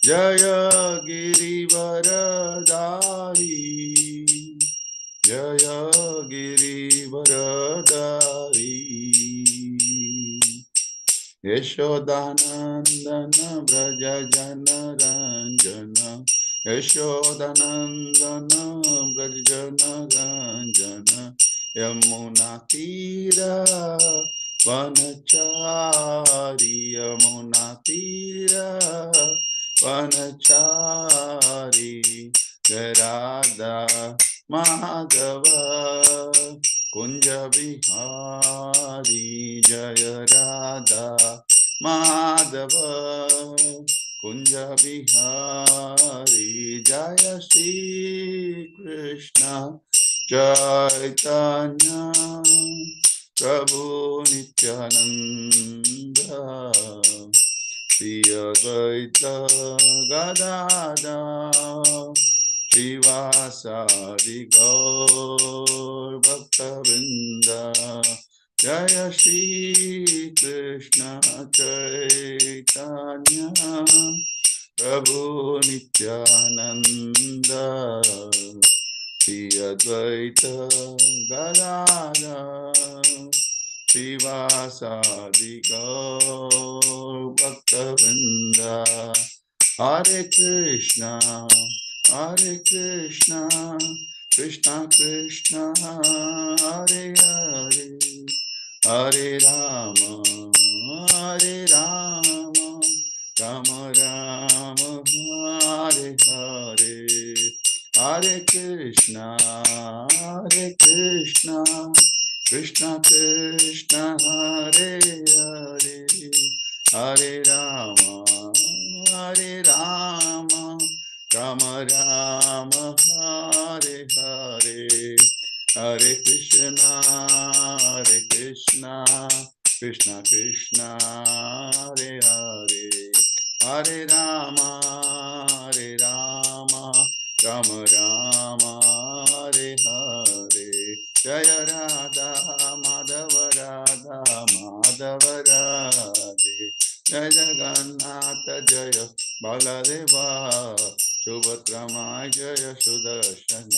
जय गिरिवरदारी जय गिरिवरदारी यशोदानंदन व्रज जन रंजन यशोदानंदन व्रज जन रंजन यमुना तीरा वनचारी यमुना तीरा वनचारी जय राधा माधव कुंज विहारी जय राधा माधव कुंज विहारी जय श्री कृष्ण चैतन्य प्रभु नित्यानंद श्री अद्वैत गदाधर श्रीवासादि गौर भक्तवृंद जय श्री कृष्ण चैतन्य प्रभु नित्यानंद श्री अद्वैत गदाधर श्रीवासादि गौर भक्तवृंद हरे कृष्णा कृष्णा कृष्णा हरे हरे हरे राम राम राम हरे हरे हरे कृष्णा कृष्णा कृष्णा हरे हरे हरे राम राम राम हरे हरे हरे कृष्णा कृष्णा हरे हरे हरे राम राम राम हरे हरे जय राधा माधव राधे जय जगन्नाथ जय बलदेवा सुभद्रमा जय सुदर्शन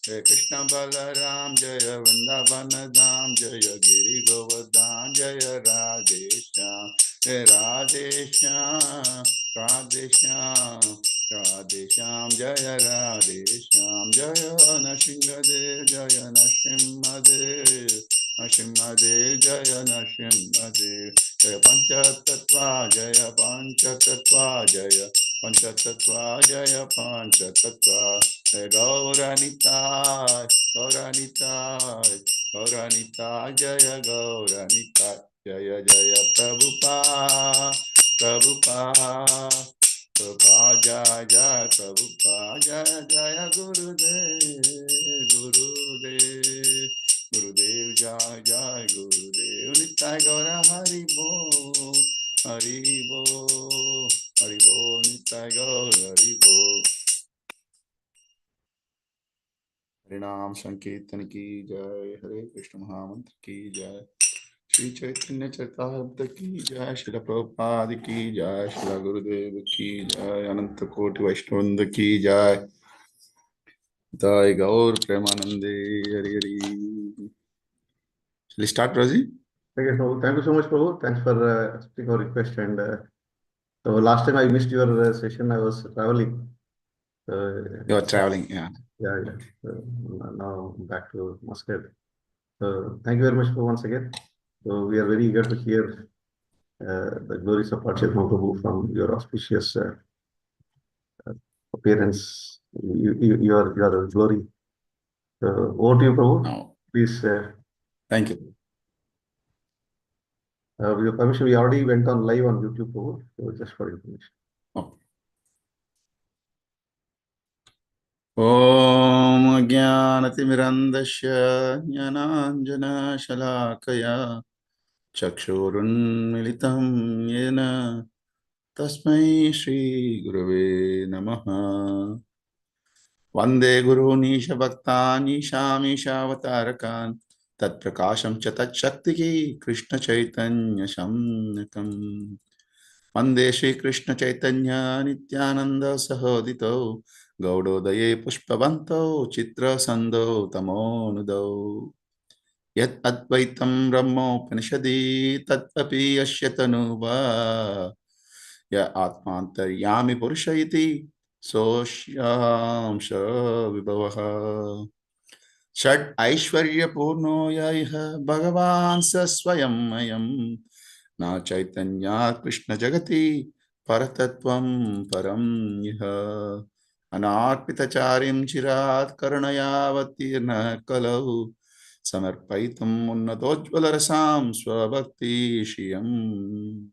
जय कृष्ण बलराम जय वृंदावन धाम जय गिरि गोवर्धन जय राधेश्याम जय राधेश्याम जय राधेश्याम जय नरसिंहदेव जय नरसिंहदेव जय नरसिंहदेव जय पंचतत्वा जय पंचतत्वा जय पंचतत्वा जय पंचतत्वा जय गौरनिताय जय गौरनिताय जय जय प्रभुपा जय जय प्रभुपा जय जय गुरुदेव जय जय गुरुदेव नित्य गौर हरि बोल नित्य गौर हरि बोल हरिनाम संकीर्तन की जय हरे कृष्ण महामंत्र की जय श्री चैतन्य चरितामृत की जय श्रील प्रभुपाद की जय श्रील गुरुदेव की जय अनंत कोटि वैष्णववृंद की जय जय गौर प्रेमानंदे Hari Hari. Shall we start, Rosie? Okay, so thank you so much, Prabhu. Thanks for accepting our request. And so last time I missed your session. I was traveling. You are traveling, yeah. Yeah. Now back to Muscat. So thank you very much for once again. So we are very eager to hear the glories of Lord Chaitanya Prabhu from your auspicious appearance, your glory. Over to you, Prabhu. No. Please. Thank you. With your permission, we already went on live on YouTube, Prabhu. So just for information. Oh. ॐ ज्ञानतिमिरन्धस्य ज्ञानाञ्जनशलाकया चक्षुरुन्मिलितं येन तस्मै श्रीगुरवे नमः। वन्दे गुरूनीशभक्तानीशामीशावतारकान् तत्प्रकाशं च तच्छक्तिः कृष्णचैतन्यशम्यकम् Vande Shri Krishna Caitanya Nityananda Sahodito Gaudodaye Pushpavanto Chitra Sando Tamonudo Yat Advaitam Brahmopanishadi Tatpapi Ashyatanuva Ya Atmantaryami Purusha iti Sosham Vibhavaha Shad Aishwarya Purno Yaiha Bhagavan Saswayam Mayam Na Chaitanya Krishna Jagati Paratatvam Param Iha Anarpita Charim Chirat Karanayavatirna Kalau Samarpaitam Unnatojvala Rasam Swabhakti Shiyam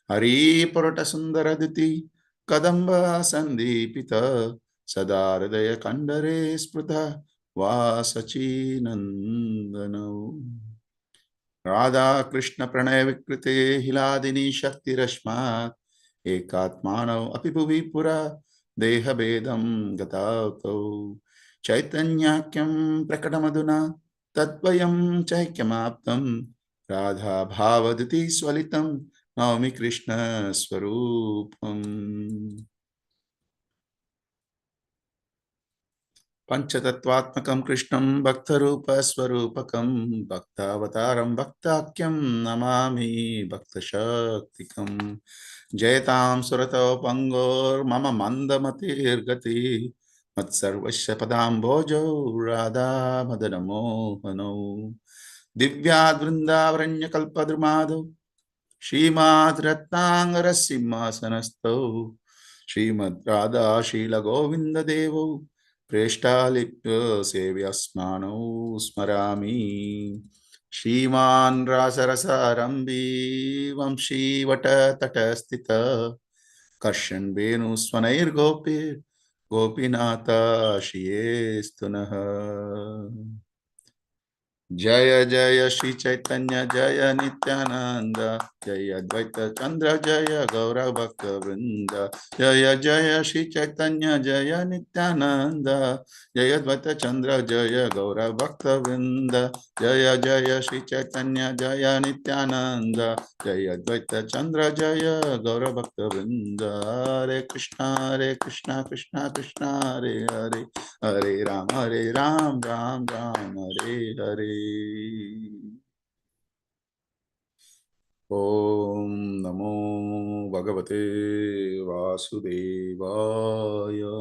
Hari Purata Sundaraditi Kadamba Sandipita Sada Hridaya Kandare Sprutha Vasachi Nandano Radha Krishna Pranay Vikrite Hiladini Shakti Rashmat Ekatmanav Apipuvi Pura Deha Bedam Gatauto Chaitanyakyam Prakadamaduna Tatvayam Chaikyamaptam Radha Bhavaditi Swalitam Naumi Krishna Swarupam Panchatattvatmakam Krishnam Bhaktarupa Swarupakam Bhaktavataram Bhaktakyam Namami Bhaktashaktikam Jayatam Surato Pangor Mama Mandamatir Gati Matsarvasya Padam Bhojo Radha Madanamo Hano Divyad Vrindavaranya Kalpadrumado Shrimad Ratnangara Simhasanasto Shrimad Radha Shila Govinda Devo Preshtalipya Sevyasmano Smarami Shriman Rasarasa Rambi Vamshi Vata Tatastita Karshan Venu Swanair Gopi Gopinata Shiestunaha Jaya Jaya Shri Chaitanya Jaya Nityananda Jaya Advaita Chandra Jaya Gaura Bhakta Vrinda Jaya Jaya Shri Chaitanya Jaya Nityananda Jaya Advaita Chandra Jaya Gaura Bhakta Vrinda Jaya Jaya Shri Chaitanya Jaya Nityananda Jaya Advaita Chandra Jaya Gaura Bhakta Vrinda Hare Krishna Krishna Krishna Hare Hare Hare Ram, Ram Ram, Hare Hare. Om Namo Bhagavate Vasudevaya.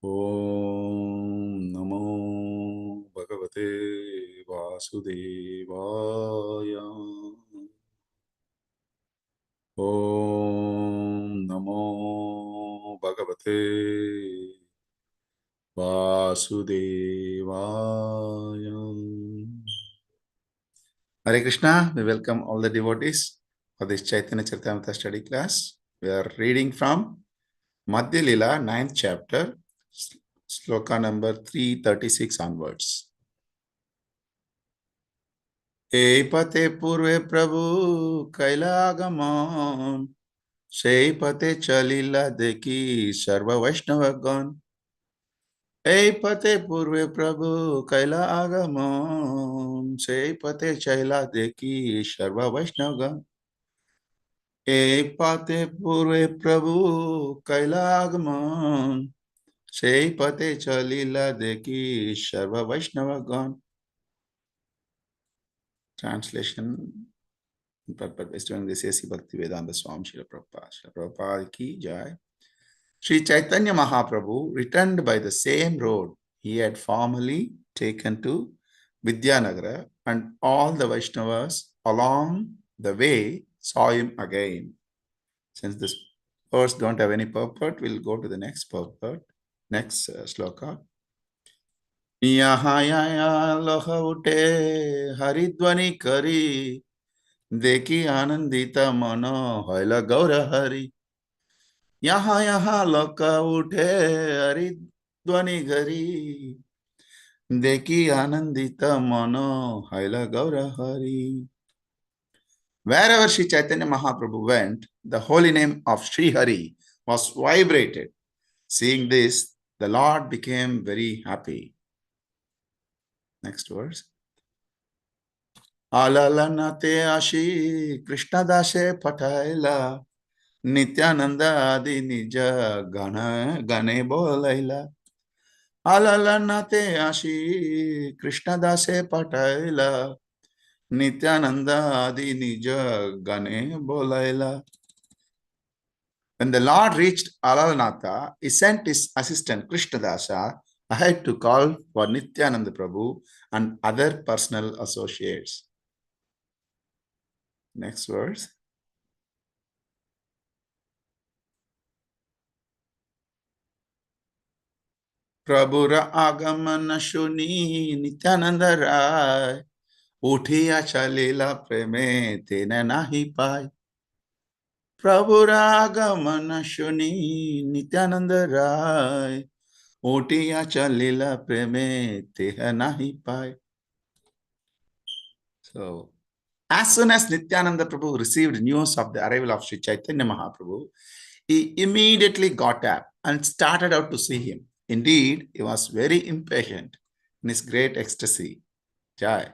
Om Namo Bhagavate Vasudevaya. Om Namo Bhagavate Vasudevaya. Hare Krishna, we welcome all the devotees for this Chaitanya Charitamrta study class. We are reading from Madhya Lila, 9th chapter, sloka number 336 onwards. Epate purve prabhu kailagamon, Seipate chalila deki sarva Vaishnavagon. Pate purve prabhu kaila agamon, Seipate chaila deki sarva Vaishnavagon. Pate purve prabhu kailagman, Pate chalila deki sarva Vaishnavagon. Translation. Purport is doing this A.C. Bhakti Vedanta Swami Srila Prabhupada. Srila Prabhupada ki jai. Sri Chaitanya Mahaprabhu returned by the same road he had formerly taken to Vidyanagara, and all the Vaishnavas along the way saw him again. Since this verse don't have any purport, we'll go to the next purport, next sloka. Yaha loha ute haridvani kari Deki anandita mano hoila gaura hari. Yaha loka ute haridvani gari Deki anandita mano hoila gaura hari. Wherever Sri Chaitanya Mahaprabhu went, the holy name of Sri Hari was vibrated. Seeing this, the Lord became very happy. Next verse. Alalanate ashi Krishna dase pataila Nityananda adi nija gane bolaila. Alalanate ashi Krishna dase pataila Nityananda adi nija gane bolaila. When the Lord reached Alalnatha, he sent his assistant Krishna Dasa ahead to call for Nityananda Prabhu and other personal associates. Next verse. Prabhura agamana shuni Nityananda Rai Uthiya chalila preme tena nahi pai. Prabhura agamana shuni Nityananda Rai Uthiya chalila preme tena nahi pai. So, as soon as Nityananda Prabhu received news of the arrival of Sri Chaitanya Mahaprabhu, he immediately got up and started out to see him. Indeed, he was very impatient in his great ecstasy. Jai.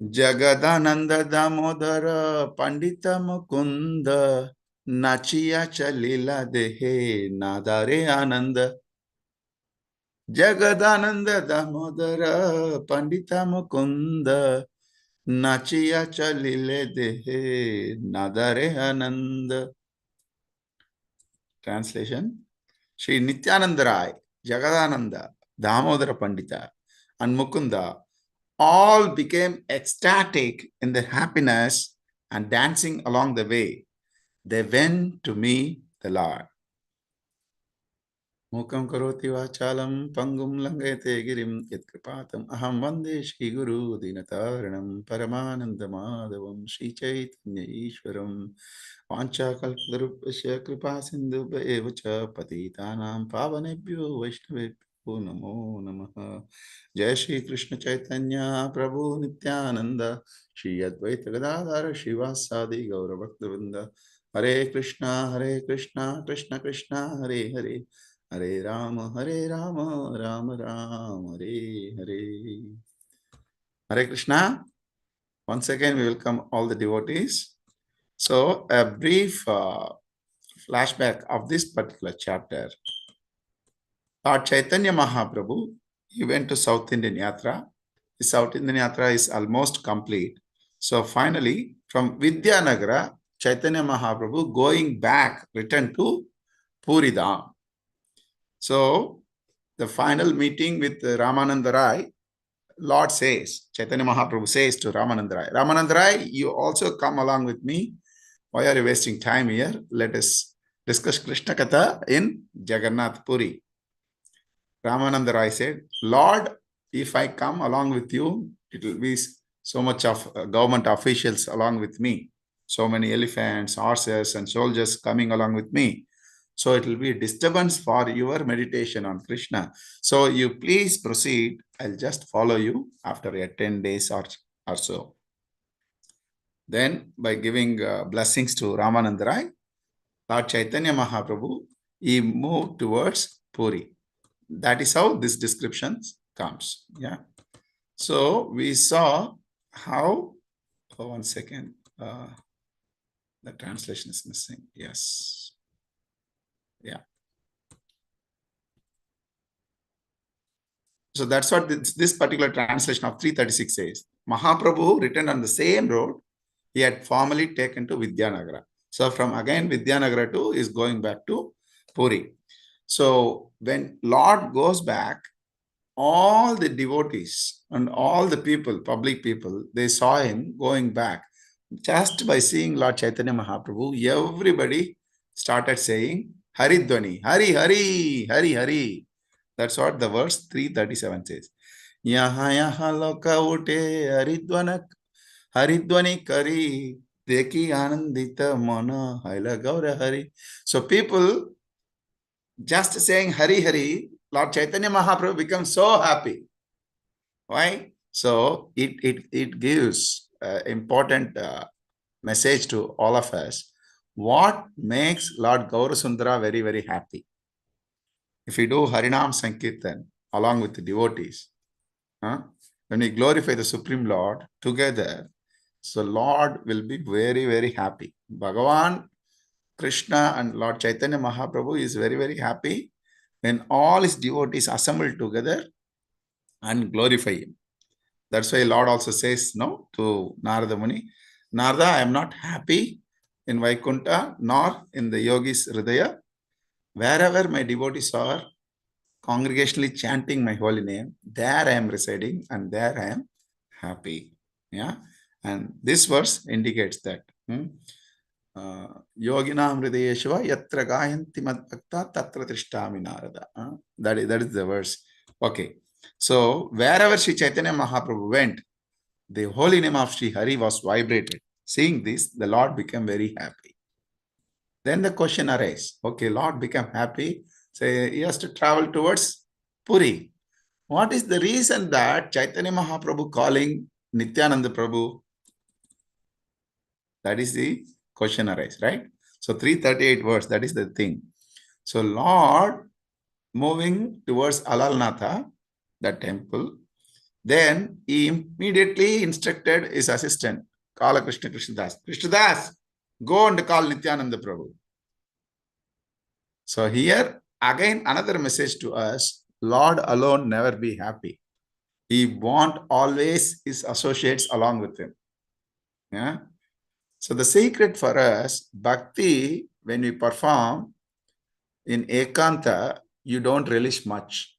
Jagadananda Damodara Pandita Mukunda Nachiya Chalila Dehe Nadare Ananda. Jagadananda Damodara Pandita Mukunda Nachiya Chalile Dehe Nadare Ananda. Translation. Sri Nityananda Rai, Jagadananda, Damodara Pandita, and Mukunda all became ecstatic in their happiness and dancing along the way. They went to meet the Lord. Mukam karoti vachalam pangum langete girim yatkrapatam aham vande Shri Guru dinataranam paramananda madhavam Shri Chaitanya Ishwaram Vancha kalpatarupasya kripa sindhu evacha patitanam pavanebhyo vaishnavebhyo namo namaha. Jai Shri Krishna Chaitanya Prabhu Nityananda Shri Advaita Gadadhara Shivasadi Gaura Bhaktivinoda Hare Krishna Krishna Krishna Hare Hare Hare Rama Rama Rama Hare Hare. Hare Krishna. Once again, we welcome all the devotees. So, a brief flashback of this particular chapter. Lord Chaitanya Mahaprabhu, he went to South Indian Yatra. The South Indian Yatra is almost complete. So, finally, from Vidyanagara, Chaitanya Mahaprabhu going back, returned to Puri Dham. So, the final meeting with Ramananda Rai, Lord says, Chaitanya Mahaprabhu says to Ramananda Rai, Ramananda Rai, you also come along with me. Why are you wasting time here? Let us discuss Krishna Katha in Jagannath Puri. Ramananda Rai said, Lord, if I come along with you, it will be so much of government officials along with me. So many elephants, horses, and soldiers coming along with me. So it will be a disturbance for your meditation on Krishna. So you please proceed. I'll just follow you after 10 days or so. Then by giving blessings to Ramananda Rai, Lord Chaitanya Mahaprabhu, he moved towards Puri. That is how this description comes. Yeah. So we saw how, one second, the translation is missing. Yes. Yeah. So that's what this particular translation of 336 says. Mahaprabhu returned on the same road he had formerly taken to Vidyanagara. So from again Vidyanagara to is going back to Puri. So when Lord goes back, all the devotees and all the people, public people, they saw him going back. Just by seeing Lord Chaitanya Mahaprabhu, everybody started saying, Haridwani, Hari, Hari, Hari, Hari. That's what the verse 337 says. Yaha yaha loka ute Haridwani kari deki anandita mana haila gaura hari. So people just saying Hari Hari, Lord Chaitanya Mahaprabhu becomes so happy. Why? So it gives important message to all of us. What makes Lord Gaurasundara very, very happy? If we do Harinam Sankirtan along with the devotees, huh? when we glorify the Supreme Lord together, so Lord will be very, very happy. Bhagavan, Krishna and Lord Chaitanya Mahaprabhu is very, very happy when all his devotees assemble together and glorify him. That's why Lord also says no to Narada Muni. Narada, I am not happy in Vaikuntha nor in the yogis Hridaya. Wherever my devotees are congregationally chanting my holy name, there I am residing and there I am happy. Yeah. And this verse indicates that. Yoginam hridayeshva yatra gayanti madbhakta tatra tishtami narada. That is the verse. Okay. So wherever Sri Chaitanya Mahaprabhu went, the holy name of Sri Hari was vibrated. Seeing this, the Lord became very happy. Then the question arises, okay, Lord became happy, say he has to travel towards Puri. What is the reason that Chaitanya Mahaprabhu calling Nityananda Prabhu? That is the question arises, right? So 338 words, that is the thing. So Lord moving towards Alalnatha, that temple, then he immediately instructed his assistant, Kala Krishna Krishnadas. Krishnadas, go and call Nityananda Prabhu. So here, again, another message to us, Lord alone never be happy. He want always his associates along with him. Yeah. So the secret for us, bhakti, when we perform in Ekanta, you don't relish much,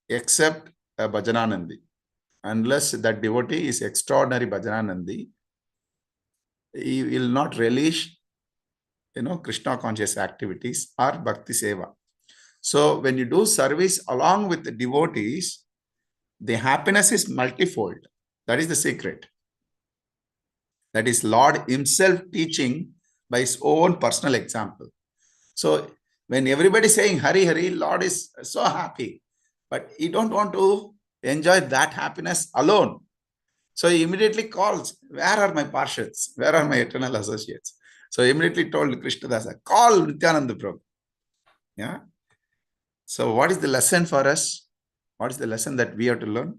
except a Bhajananandi. Unless that devotee is extraordinary Bhajananandi, he will not relish, Krishna conscious activities or bhakti seva. So when you do service along with the devotees, the happiness is multifold. That is the secret. That is Lord himself teaching by his own personal example. So when everybody is saying Hari Hari, Lord is so happy, but he don't want to enjoy that happiness alone. So he immediately calls, where are my Parshads? Where are my eternal associates? So he immediately told Krishna Dasa, call Nityananda Prabhu. Yeah. So what is the lesson for us? What is the lesson that we have to learn?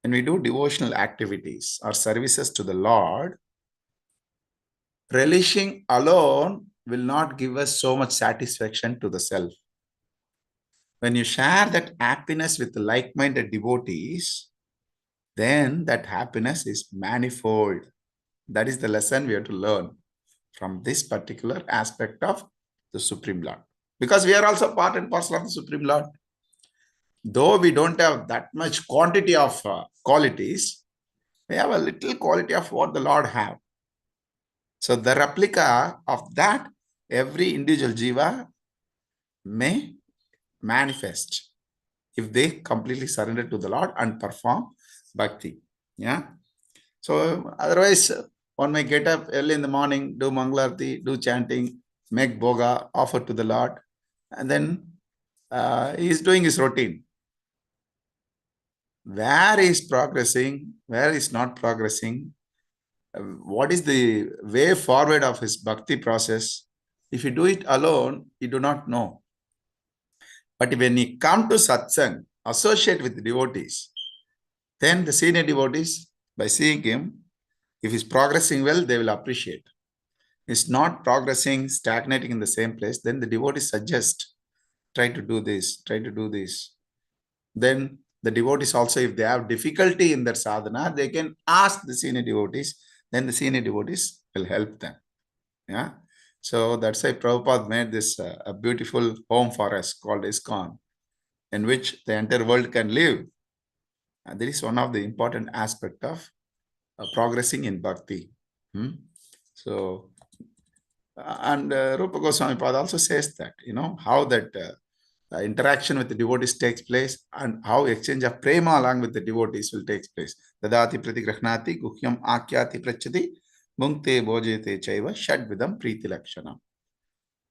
When we do devotional activities or services to the Lord, relishing alone will not give us so much satisfaction to the self. When you share that happiness with the like-minded devotees, then that happiness is manifold. That is the lesson we have to learn from this particular aspect of the Supreme Lord. Because we are also part and parcel of the Supreme Lord. Though we don't have that much quantity of qualities, we have a little quality of what the Lord have. So the replica of that, every individual jiva may manifest if they completely surrender to the Lord and perform bhakti. Yeah. So otherwise, one may get up early in the morning, do Mangalarti, do chanting, make boga, offer to the Lord, and then he is doing his routine. Where is progressing, where is not progressing, what is the way forward of his bhakti process? If you do it alone, you do not know. But when you come to satsang, associate with the devotees, then the senior devotees, by seeing him, if he's progressing well, they will appreciate. If he's not progressing, stagnating in the same place, then the devotees suggest, try to do this, try to do this. Then the devotees also, if they have difficulty in their sadhana, they can ask the senior devotees, then the senior devotees will help them. Yeah. So that's why Prabhupada made this a beautiful home for us called ISKCON, in which the entire world can live. And that is one of the important aspects of progressing in bhakti. So, and Rupa Goswami Pada also says that, how that interaction with the devotees takes place and how exchange of prema along with the devotees will take place. Dadati pratigrahnati guhyam akyati prachati munkte bhojete chaiva shadvidam priti lakshanam.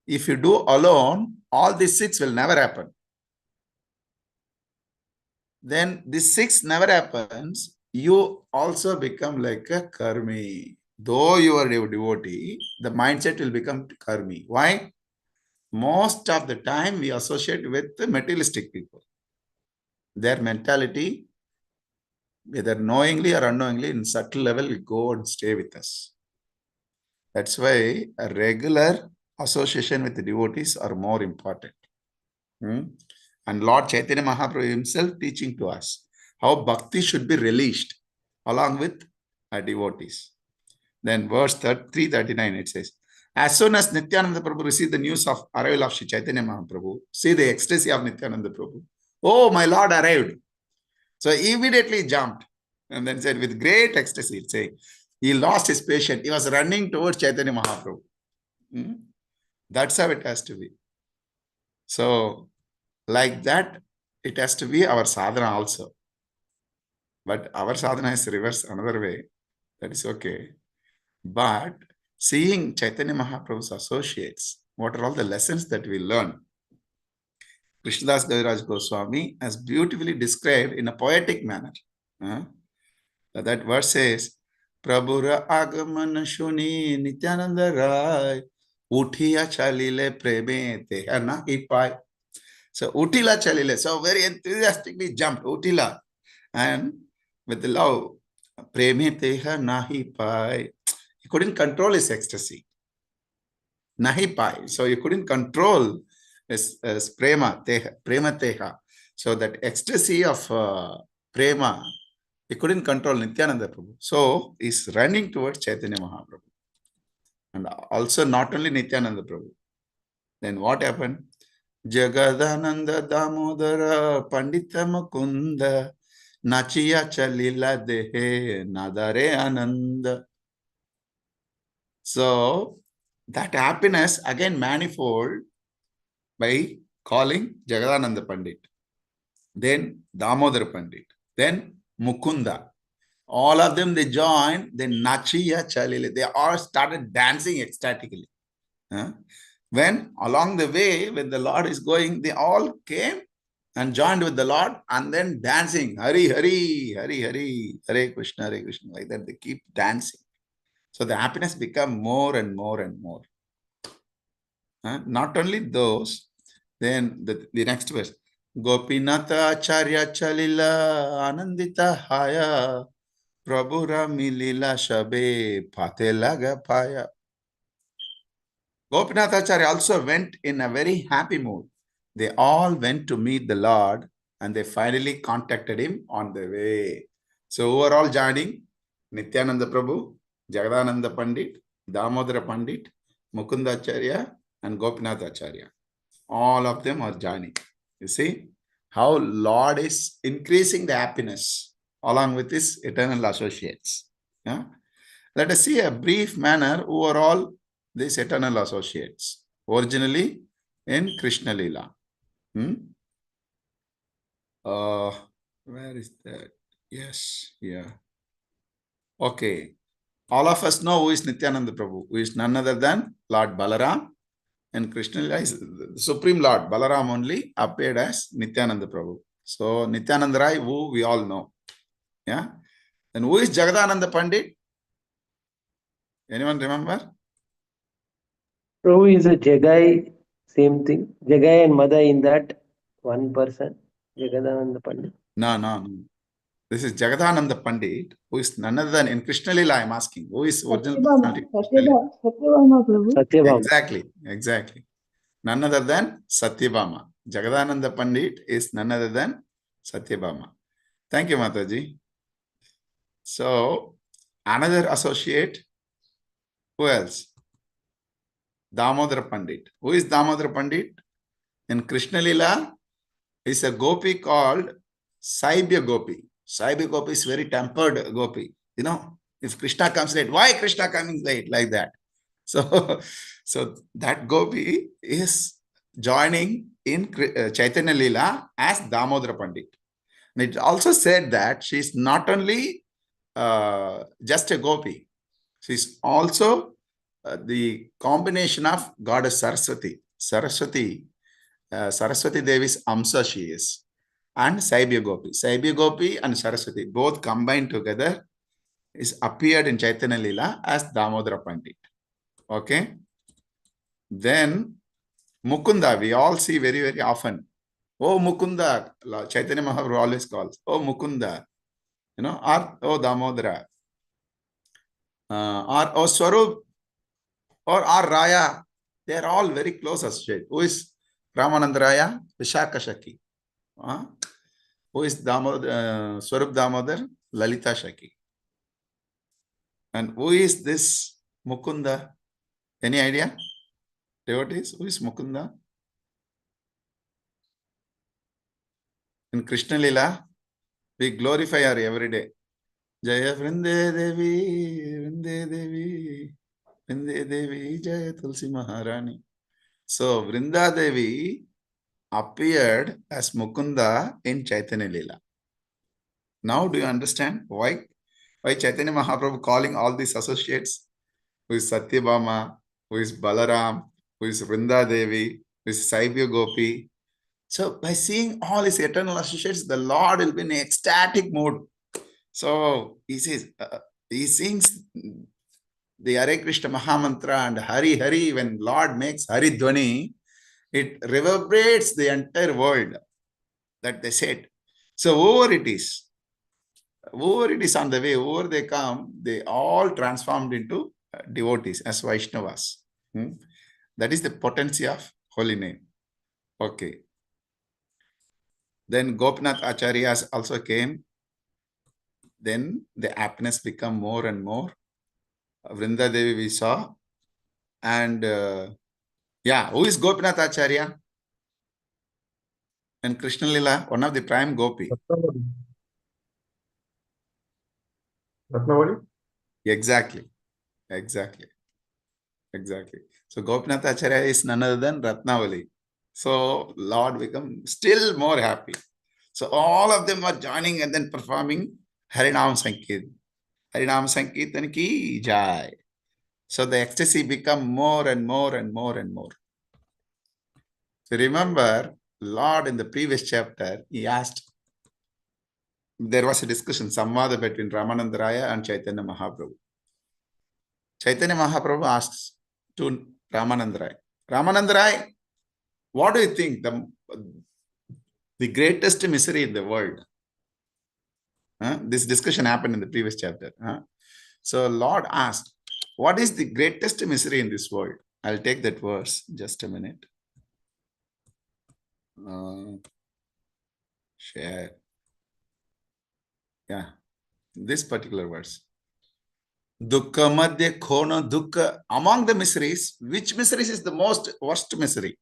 If you do alone, all these six will never happen. Then this six never happens, you also become like a karmi. Though you are a devotee, the mindset will become karmi. Why? Most of the time we associate with the materialistic people. Their mentality whether knowingly or unknowingly, in subtle level, will go and stay with us. That's why a regular association with the devotees are more important. And Lord Chaitanya Mahaprabhu himself teaching to us how bhakti should be released along with devotees. Then verse 339 it says, as soon as Nityananda Prabhu received the news of arrival of Shri Chaitanya Mahaprabhu, see the ecstasy of Nityananda Prabhu. Oh, my Lord arrived. So he immediately jumped and then said with great ecstasy, saying, he lost his patience. He was running towards Chaitanya Mahaprabhu. That's how it has to be. So like that, it has to be our sadhana also. But our sadhana is reverse another way. That is okay. But seeing Chaitanya Mahaprabhu's associates, what are all the lessons that we learn? Krishnadas Gaviraj Goswami has beautifully described in a poetic manner. That verse says, Prabhura Agaman Shuni Nityananda Rai Uthiya Chalile Preme Teha Nahi Pai. So Utila Chalile, so very enthusiastically jumped Utila, and with the love, Preme Teha Nahi Pai. He couldn't control his ecstasy. Nahi Pai. So he couldn't control his Prema Teha. So that ecstasy of Prema, he couldn't control Nityananda Prabhu. So he's running towards Chaitanya Mahaprabhu. And also not only Nityananda Prabhu. Then what happened? Jagadananda Damodara Pandita Mukunda Nachiya Chalila Dehe Nadare Ananda. So that happiness again manifold by calling Jagadananda Pandit, then Damodara Pandit, then Mukunda. All of them, they joined, then Nachiya Chalile. They all started dancing ecstatically. When along the way, when the Lord is going, they all came and joined with the Lord and then dancing. Hari, Hari, Hari, Hari, Hare Krishna, like that. They keep dancing. So the happiness become more and more and more. Not only those, then the next verse. Gopinatha Acharya Chalila Anandita Haya Prabhura Milila Shabe Patelaga Paya. Gopinath Acharya also went in a very happy mood. They all went to meet the Lord and they finally contacted him on the way. So who are all joining? Nityananda Prabhu, Jagadananda Pandit, Damodara Pandit, Mukunda Acharya and Gopinath Acharya. All of them are joining. You see how Lord is increasing the happiness along with his eternal associates. Let us see a brief manner who are all these eternal associates. Originally in Krishna Lila. Where is that? Yes, yeah. Okay. All of us know who is Nityananda Prabhu, who is none other than Lord Balaram. And Krishna Lila is the Supreme Lord. Balaram only appeared as Nityananda Prabhu. So Nityananda Rai, who we all know. Yeah. And who is Jagadananda Pandit? Anyone remember? Prabhu is a Jagai, same thing. Jagai and Madhya in that one person, Jagadananda Pandit. No. This is Jagadananda Pandit, who is none other than in Krishna Lila. I am asking, who is original personality? Satyabhama Prabhu. Satyabhama. Exactly. None other than Satyabhama. Jagadananda Pandit is none other than Satyabhama. Thank you, Mataji. So, another associate, who else? Damodara Pandit. Who is Damodara Pandit? In Krishna Lila, is a gopi called Saibya Gopi. Saibya Gopi is very tempered gopi. You know, if Krishna comes late, why Krishna coming late? Like that. So that gopi is joining in Chaitanya Lila as Damodara Pandit. And it also said that she is not only just a gopi, she is also the combination of goddess Saraswati. Saraswati Devi's Amsa she is. And Saibya Gopi. Saibya Gopi and Saraswati both combined together is appeared in Chaitanya Lila as Damodara Pandit. Okay. Then Mukunda, we all see very, very often. Oh Mukunda, Chaitanya Mahaprabhu always calls. Oh Mukunda. or oh Damodara, or oh Swarup, or Raya. They are all very close associated. Who is Ramananda Raya? Vishaka Shaki. Who is Swarup Damodar? Lalita Shaki. And who is this Mukunda? Any idea? Devotees, who is Mukunda? In Krishna Lila, we glorify her every day. Jaya Vrinde Devi, Vrinde Devi, Vrinde Devi, Jaya Tulsi Maharani. So Vrinda Devi appeared as Mukunda in Chaitanya Lila. Now do you understand why Chaitanya Mahaprabhu calling all these associates? Who is Satyabhama, who is Balaram, who is Vrinda Devi, who is Saibya Gopi. So by seeing all his eternal associates, the Lord will be in ecstatic mood. So he says, he sings the Hare Krishna Mahamantra and Hari Hari. When Lord makes Hari Dhwani, it reverberates the entire world that they said. So whoever it is on the way, whoever they come, they all transformed into devotees as Vaishnavas. That is the potency of holy name. Okay. Then Gopinath Acharyas also came. Then the happiness become more and more. Vrinda Devi we saw. And who is Gopinath Acharya? And Krishna Lila, one of the prime Gopi. Ratnavali? Exactly. So Gopinath Acharya is none other than Ratnavali. So Lord become still more happy. So all of them are joining and then performing Harinam Sankirtan. Harinam Sankirtan ki jai. So the ecstasy become more and more and more and more. So remember, Lord in the previous chapter, he asked, there was a discussion, samvada between Ramananda Raya and Chaitanya Mahaprabhu. Chaitanya Mahaprabhu asks to Ramananda Raya, Ramananda Raya, what do you think the greatest misery in the world? This discussion happened in the previous chapter. So Lord asked, what is the greatest misery in this world? I'll take that verse, just a minute. Share. Yeah, this particular verse. Dukkha madhya khona dukkha. Among the miseries, which miseries is the most worst misery?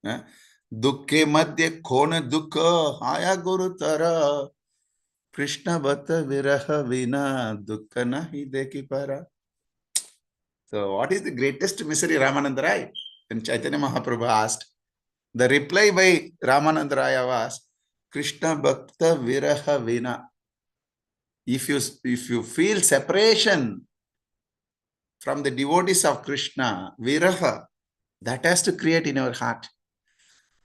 Dukkhe madhya khona dukkha haya guru tara Krishna bhata viraha vina dukkha nahi deki para. So what is the greatest misery, Ramananda Rai? When Chaitanya Mahaprabhu asked, the reply by Ramananda Raya was, Krishna bhakta viraha vina. If you feel separation from the devotees of Krishna, viraha, that has to create in your heart.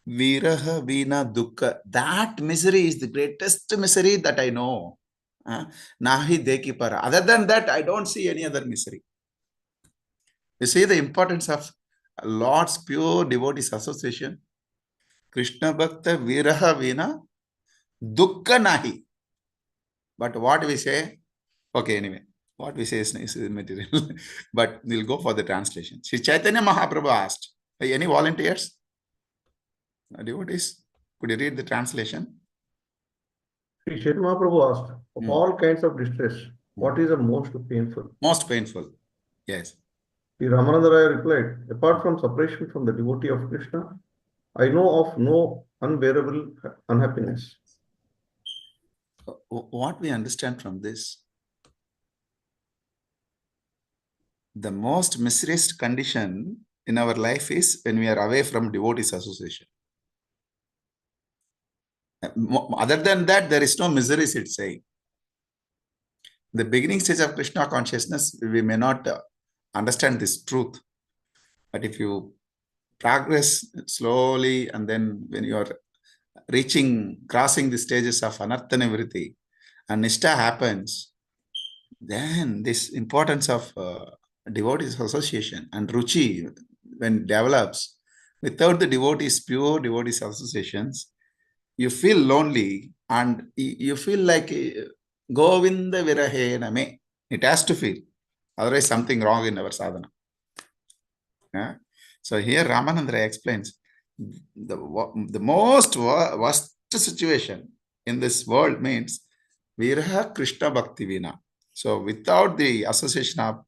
Viraha vina dukkha. That misery is the greatest misery that I know. Nahi deki para. Other than that, I don't see any other misery. You see the importance of Lord's pure devotees association. Krishna bhakta viraha vina dukkha nahi. But what we say, okay, anyway, what we say is material. But we'll go for the translation. Sri Chaitanya Mahaprabhu asked, any volunteers? Devotees, could you read the translation? Sri Chaitanya Mahaprabhu asked, of all kinds of distress, what is the most painful? Most painful, yes. Sri Ramananda Raya replied, apart from separation from the devotee of Krishna, I know of no unbearable unhappiness. What we understand from this, the most miseriest condition in our life is when we are away from devotees association. Other than that, there is no misery, it's saying. The beginning stage of Krishna consciousness, we may not understand this truth. But if you progress slowly, and then when you are crossing the stages of anartha nivritti, and nishta happens, then this importance of devotees association and ruchi, when develops, without the devotees, pure devotees associations, you feel lonely and you feel like Govinda Virahena me. It has to feel. Otherwise, something wrong in our sadhana. Yeah? So here Ramanandra explains the most worst situation in this world means Viraha Krishna Bhakti Vina. So without the association of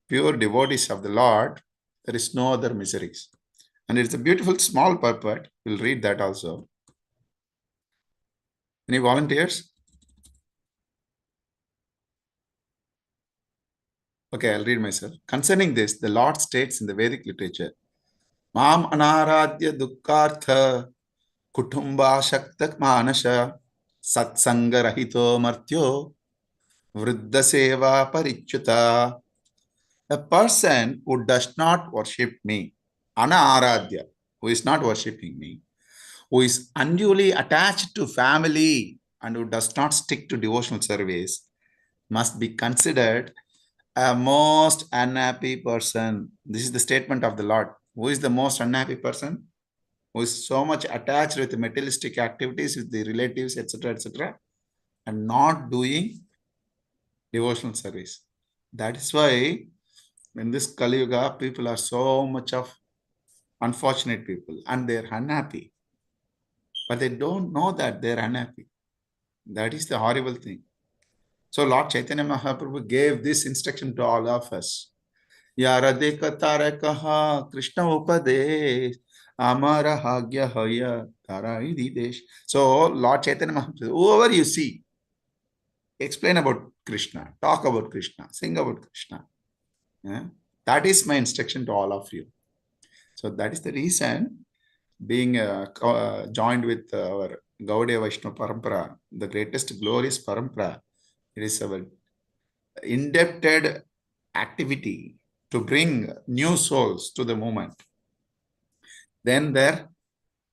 pure devotees of the Lord, there is no other miseries. And it's a beautiful small purport. We'll read that also. Any volunteers? Okay, I'll read myself. Concerning this, the Lord states in the Vedic literature, Mam anaradhya dukkhartha kutumba shaktak manasha satsanga rahito martyo vriddha seva parichyuta. A person who does not worship me, anaradhya, who is not worshipping me, who is unduly attached to family and who does not stick to devotional service, must be considered a most unhappy person. This is the statement of the Lord. Who is the most unhappy person? Who is so much attached with the materialistic activities, with the relatives, etc., and not doing devotional service. That is why in this Kali Yuga, people are so much of unfortunate people and they're unhappy. But they don't know that they're unhappy. That is the horrible thing. So Lord Chaitanya Mahaprabhu gave this instruction to all of us. Yarade katara kaha Krishna upadesh amara hagya haya taraidi desh. So Lord Chaitanya Mahaprabhu, whoever you see, explain about Krishna, talk about Krishna, sing about Krishna. Yeah? That is my instruction to all of you. So that is the reason being joined with our Gaudiya Vaishnava Parampara, the greatest glorious Parampara. It is our indebted activity to bring new souls to the movement. Then their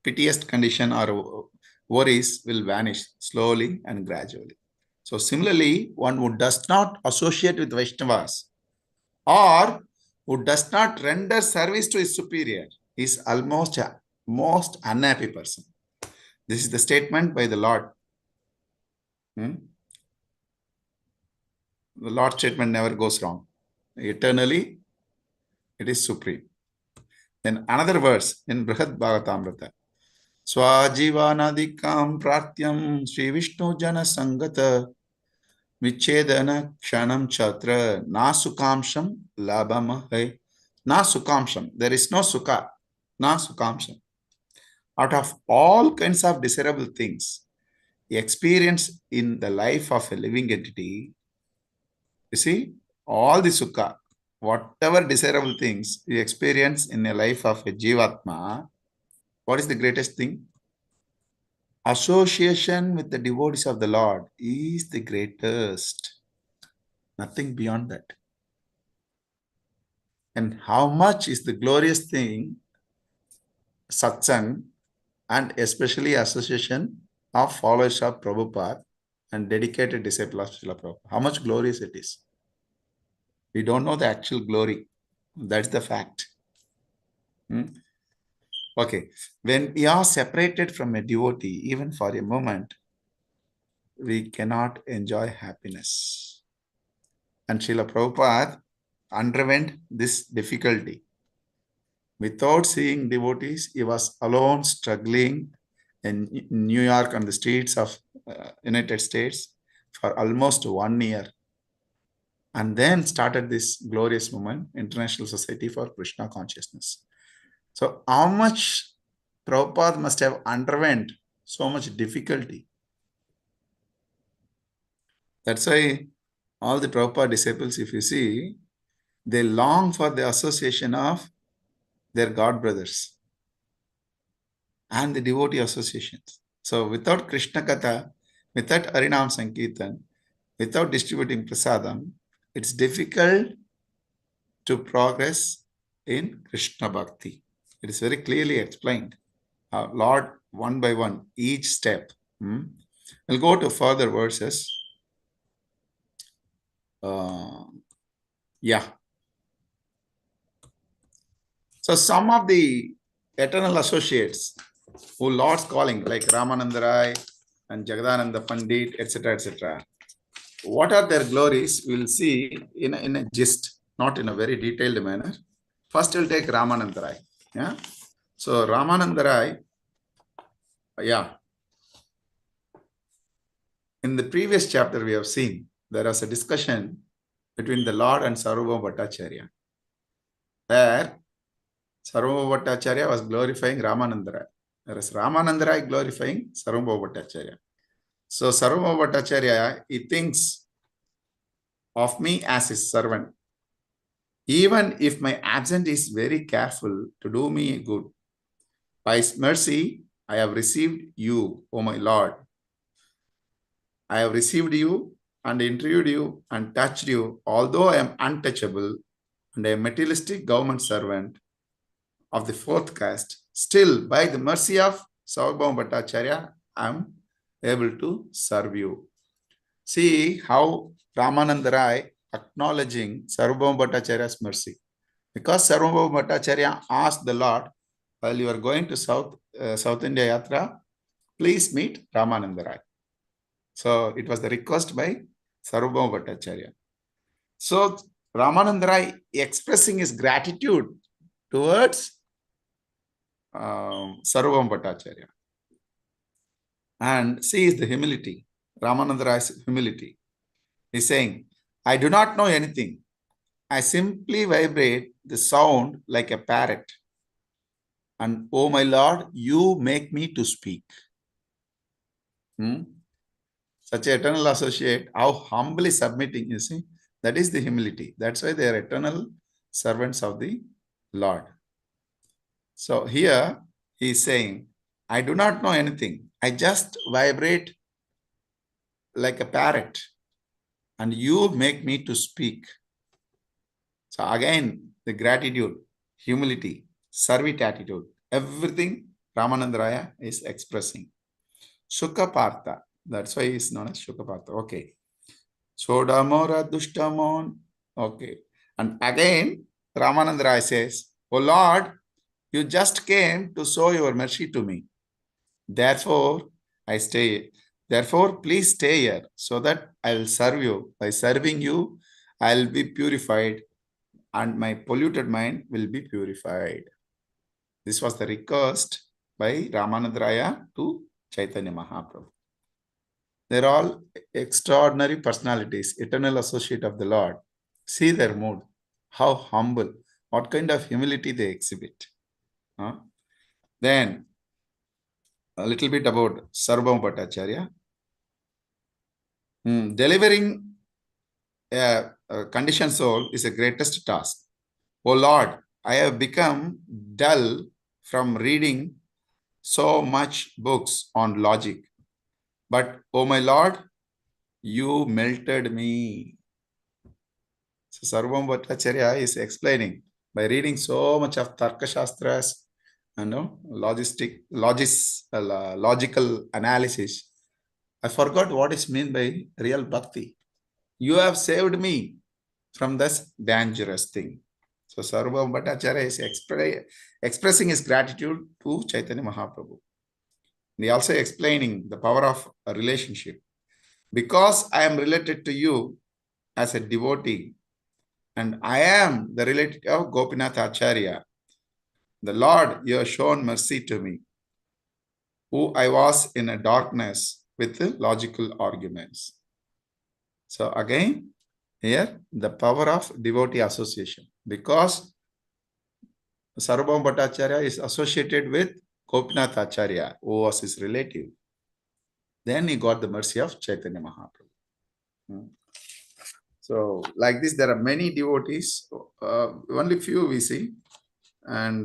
pitiest condition or worries will vanish slowly and gradually. So similarly, one who does not associate with Vaishnavas or who does not render service to his superior is almost a most unhappy person. This is the statement by the Lord. The Lord's statement never goes wrong. Eternally, it is supreme. Then another verse in Brihad Bhagavatamrita. Swajivanadikam pratyam Sri Vishnu Jana Sangata Vichedana Kshanam Chatra Nasukamsham Labamahe. Nasukamsham. There is no sukha. Nasukamsham. Out of all kinds of desirable things, the experience in the life of a living entity, you see, all the sukha, whatever desirable things you experience in the life of a jivatma, what is the greatest thing? Association with the devotees of the Lord is the greatest. Nothing beyond that. And how much is the glorious thing, satsang, and especially association of followers of Prabhupada and dedicated disciples of Srila Prabhupada. How much glorious it is. We don't know the actual glory. That's the fact. Okay. When we are separated from a devotee, even for a moment, we cannot enjoy happiness. And Srila Prabhupada underwent this difficulty. Without seeing devotees, he was alone struggling in New York on the streets of United States for almost 1 year. And then started this glorious movement, International Society for Krishna Consciousness. So how much Prabhupada must have underwent so much difficulty. That's why all the Prabhupada disciples, if you see, they long for the association of their God brothers and the devotee associations. So without Krishna Katha, without Harinam Sankirtan, without distributing Prasadam, it's difficult to progress in Krishna Bhakti. It is very clearly explained. Lord, one by one, each step. We'll go to further verses. Yeah. So some of the eternal associates who Lord's calling, like Ramananda Rai and Jagadananda Pandit, etc., etc. what are their glories? We'll see in a gist, not in a very detailed manner. First, we'll take Ramananda Rai. Yeah. So Ramananda Rai, yeah. In the previous chapter, we have seen there was a discussion between the Lord and Sarvabhauma Bhattacharya, where Sarvabhauma Bhattacharya was glorifying Ramananda Rai, whereas Ramananda Rai glorifying Sarvabhauma Bhattacharya. So Sarvabhauma Bhattacharya, he thinks of me as his servant. Even if my absent is very careful to do me good, by his mercy, I have received you, O my Lord. I have received you and interviewed you and touched you, although I am untouchable and a materialistic government servant of the fourth caste. Still, by the mercy of Sarvabhauma Bhattacharya, I am able to serve you. See how Ramananda Rai acknowledging Sarvabhauma Bhattacharya's mercy. Because Sarvabhauma Bhattacharya asked the Lord, while you are going to South India Yatra, please meet Ramananda Rai. So it was the request by Sarvabhauma Bhattacharya. So Ramananda Rai expressing his gratitude towards Sarvabhauma Bhattacharya. And sees the humility, Ramananda Rai's humility. He's saying, I do not know anything. I simply vibrate the sound like a parrot. And oh my Lord, you make me to speak. Such an eternal associate, how humbly submitting, you see, that is the humility. That's why they are eternal servants of the Lord. So here he is saying, I do not know anything. I just vibrate like a parrot and you make me to speak. So again, the gratitude, humility, servite attitude, everything Ramananda Raya is expressing. Shukapartha, that's why he is known as Shukapartha. Okay. Sodamora Dushtamon. Okay. And again, Ramananda Raya says, Oh Lord, you just came to show your mercy to me. Therefore, I stay. Therefore, please stay here so that I will serve you. By serving you, I will be purified and my polluted mind will be purified. This was the request by Ramananda Raya to Chaitanya Mahaprabhu. They're all extraordinary personalities, eternal associate of the Lord. See their mood, how humble, what kind of humility they exhibit. Then, a little bit about Sarvabhauma Bhattacharya. Delivering a conditioned soul is the greatest task. Oh Lord, I have become dull from reading so much books on logic. But, oh my Lord, you melted me. So Sarvabhauma Bhattacharya is explaining, by reading so much of Tarka Shastras, logical analysis, I forgot what is meant by real bhakti. You have saved me from this dangerous thing. So Sarvabhauma Bhattacharya is expressing his gratitude to Chaitanya Mahaprabhu. And he also explaining the power of a relationship. Because I am related to you as a devotee, and I am the relative of Gopinath Acharya, the Lord, you have shown mercy to me, who I was in a darkness with logical arguments. So again, here, the power of devotee association. Because Sarvabhauma Bhattacharya is associated with Gopinath Acharya, who was his relative. Then he got the mercy of Chaitanya Mahaprabhu. So, like this, there are many devotees, only few we see. And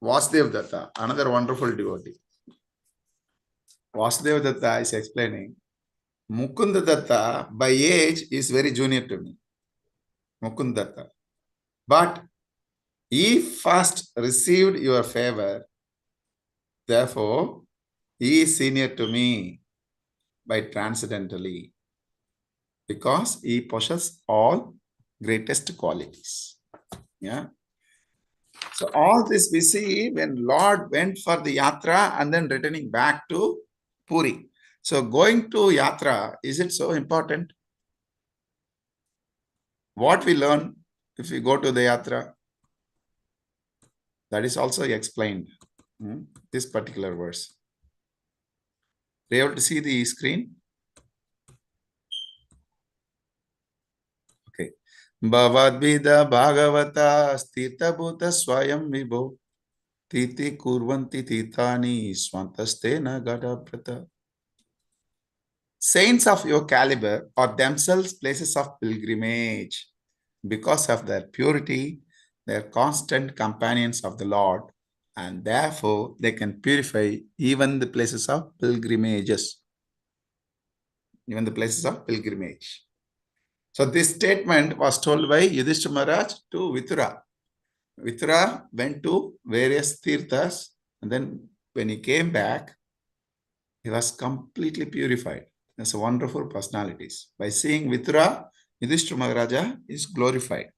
Vasudev Datta, another wonderful devotee. Vasudev Datta is explaining, Mukunda Datta, by age, is very junior to me. Mukunda Datta. But he first received your favor, therefore, he is senior to me by transcendentally, because he possesses all greatest qualities. Yeah. So all this we see when Lord went for the yatra and then returning back to Puri. So going to yatra, is it so important? What we learn if we go to the yatra, that is also explained. This particular verse. Are you able to see the screen? Okay. Bhavadvida Bhagavata Sthita Bhuta Swayam Vibho Titi Kurvanti Titani Swantastena Gadaprata. Saints of your caliber are themselves places of pilgrimage because of their purity, their constant companions of the Lord, and therefore they can purify even the places of pilgrimages. Even the places of pilgrimage. So this statement was told by Yudhishthira Maharaj to Vithura. Vithura went to various tirthas, and then when he came back, he was completely purified. That's a wonderful personalities. By seeing Vithura, Yudhishthira Maharaja is glorified.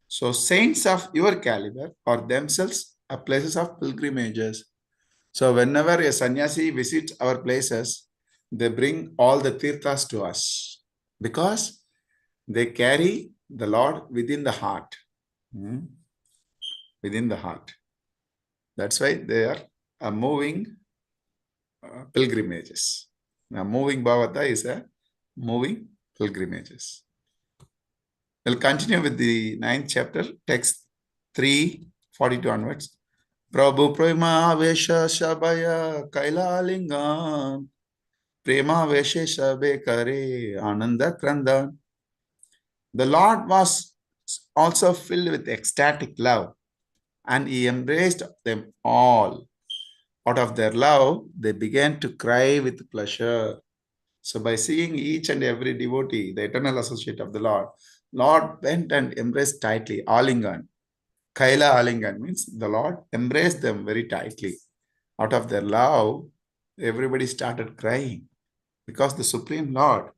So saints of your caliber are themselves a places of pilgrimages. So whenever a sannyasi visits our places, they bring all the tirthas to us because they carry the Lord within the heart. Within the heart. That's why they are moving pilgrimages. Now, moving Bhavata is a moving pilgrimages. We'll continue with the 9th chapter, text 3:42 onwards. Prabhu Prema Vesha Shabaya Kaila Lingan Prema Veshe Shabe Kare Ananda Krandan. The Lord was also filled with ecstatic love, and he embraced them all. Out of their love, they began to cry with pleasure. So by seeing each and every devotee, the eternal associate of the Lord went and embraced tightly, Alingan. Kaila Alingan means the Lord embraced them very tightly. Out of their love, everybody started crying because the Supreme Lord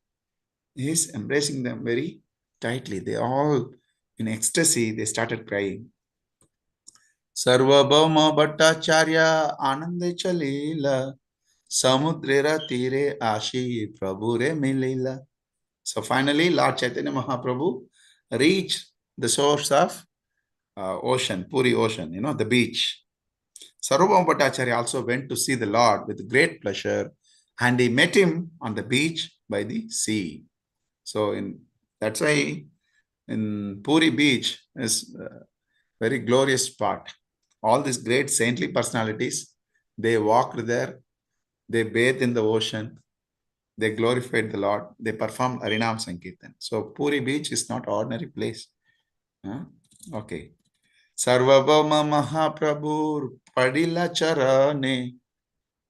is embracing them very tightly. They all, in ecstasy, they started crying. Sarvabhauma Bhattacharya Anande Chalila Samudrera Tire Ashi Prabhure Milila. So finally, Lord Chaitanya Mahaprabhu reached the source of ocean, Puri ocean, the beach. Sarvabhauma Bhattacharya also went to see the Lord with great pleasure, and he met him on the beach by the sea. So that's why in Puri beach is a very glorious spot. All these great saintly personalities, they walked there, they bathed in the ocean, they glorified the Lord, they performed Harinam Sankirtan. So Puri beach is not ordinary place. Okay. Sarvabhauma Mahaprabhu Padila Charane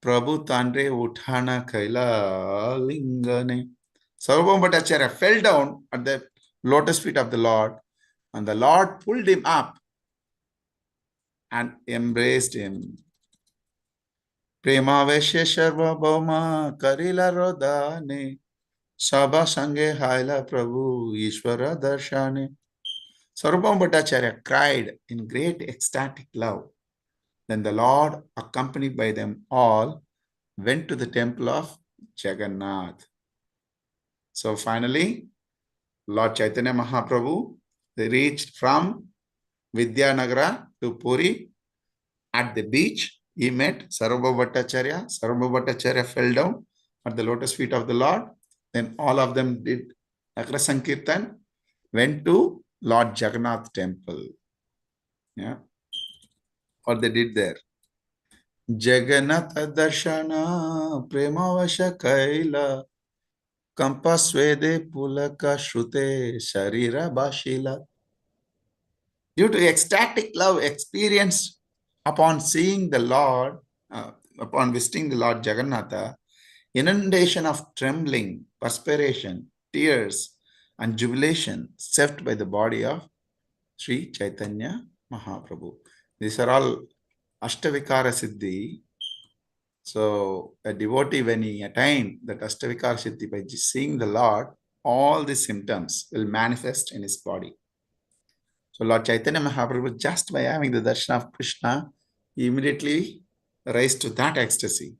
Prabhu Tandre Uthana Kaila Lingane. Sarvabhauma Bhattacharya fell down at the lotus feet of the Lord, and the Lord pulled him up and embraced him. Prema Veshe Sarvabhauma Karila Rodane Sabha Sange Haila Prabhu Ishvara Darshane. Sarvabhauma Bhattacharya cried in great ecstatic love. Then the Lord, accompanied by them all, went to the temple of Jagannath. So finally, Lord Chaitanya Mahaprabhu, they reached from Vidyanagara to Puri. At the beach, he met Sarvabhauma Bhattacharya. Sarvabhauma Bhattacharya fell down at the lotus feet of the Lord. Then all of them did Akra Sankirtan, went to Lord Jagannath temple. Yeah. What they did there. Jagannath Darshana Premavasha Kaila Kampa Swede Pulaka Shrute Sharira Bashila. Due to ecstatic love experienced upon seeing the Lord, upon visiting the Lord Jagannatha, inundation of trembling, perspiration, tears, and jubilation swept by the body of Sri Chaitanya Mahaprabhu. These are all Ashtavikara Siddhi. So a devotee, when he attained that Ashtavikara Siddhi by just seeing the Lord, all the symptoms will manifest in his body. So Lord Chaitanya Mahaprabhu, just by having the darshan of Krishna, he immediately raised to that ecstasy,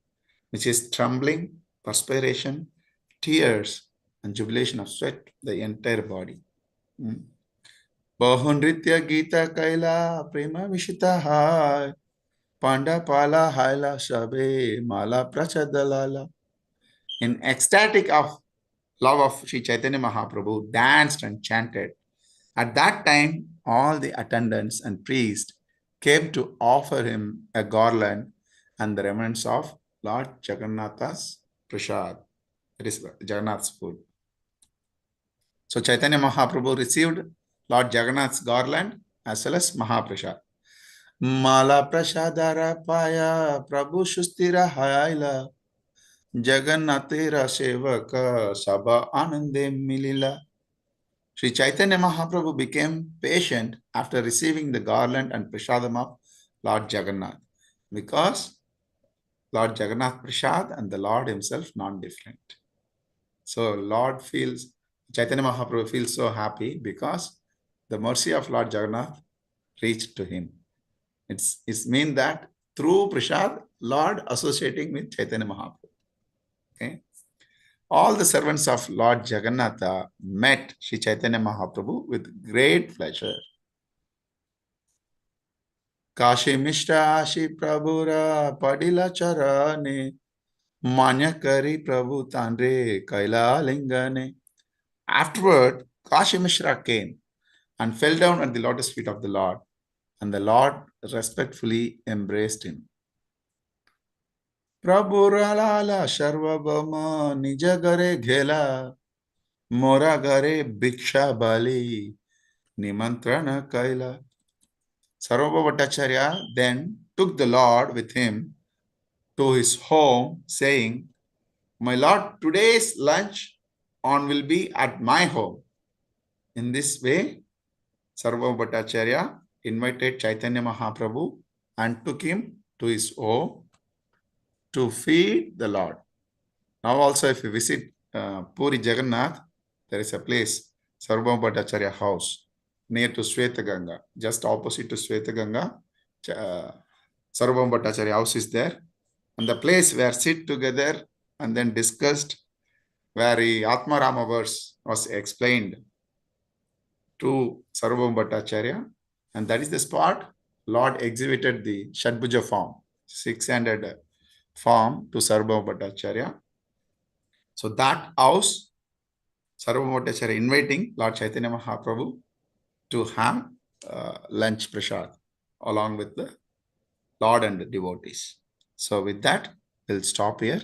which is trembling, perspiration, tears, and jubilation of sweat, the entire body. Bahunritya Gita Kaila Prema Vishita Hai Panda Pala Haila Shabe Mala Prachadalala. In ecstatic of love of Sri Chaitanya Mahaprabhu, danced and chanted. At that time, all the attendants and priests came to offer him a garland and the remnants of Lord Jagannatha's Prasad, that is Jagannath's food. So Chaitanya Mahaprabhu received Lord Jagannath's garland as well as Mahaprasad. Mala Prasadara Paya Prabhu Shustira Haila Jagannatera Sevaka Sabha Anande Milila. Sri Chaitanya Mahaprabhu became patient after receiving the garland and prasadam of Lord Jagannath, because Lord Jagannath Prasad and the Lord himself non-different. So Chaitanya Mahaprabhu feels so happy because the mercy of Lord Jagannath reached to him. It's mean that through Prasad, Lord associating with Chaitanya Mahaprabhu. Okay. All the servants of Lord Jagannatha met Sri Chaitanya Mahaprabhu with great pleasure. Kashi Mishra Ashi Prabhura Padila Charane Manyakari Prabhu Tandre Kaila Lingane. Afterward, Kashi Mishra came and fell down at the lotus feet of the Lord, and the Lord respectfully embraced him. Prabhu Ralala Sharvabhama Nijagare Ghela Mora Gare Bhiksha Bali Nimantrana Kaila. Sarvabhama Bhattacharya then took the Lord with him to his home, saying, "My Lord, today's lunch on will be at my home." In this way, Sarvabhama Bhattacharya invited Chaitanya Mahaprabhu and took him to his home to feed the Lord. Now also, if you visit Puri Jagannath, there is a place, Sarvabhama Bhattacharya house, near to Sweta Ganga, just opposite to Sweta Ganga. Sarvabhama Bhattacharya house is there. And the place where sit together and then discussed, where Atma Rama verse was explained to Sarvabhama Bhattacharya, and that is the spot Lord exhibited the Shadbhuja form, 600 form to Sarvabhama Bhattacharya. So that house, Sarvabhama Bhattacharya inviting Lord Chaitanya Mahaprabhu to have lunch prasad along with the Lord and the devotees. So with that, we'll stop here.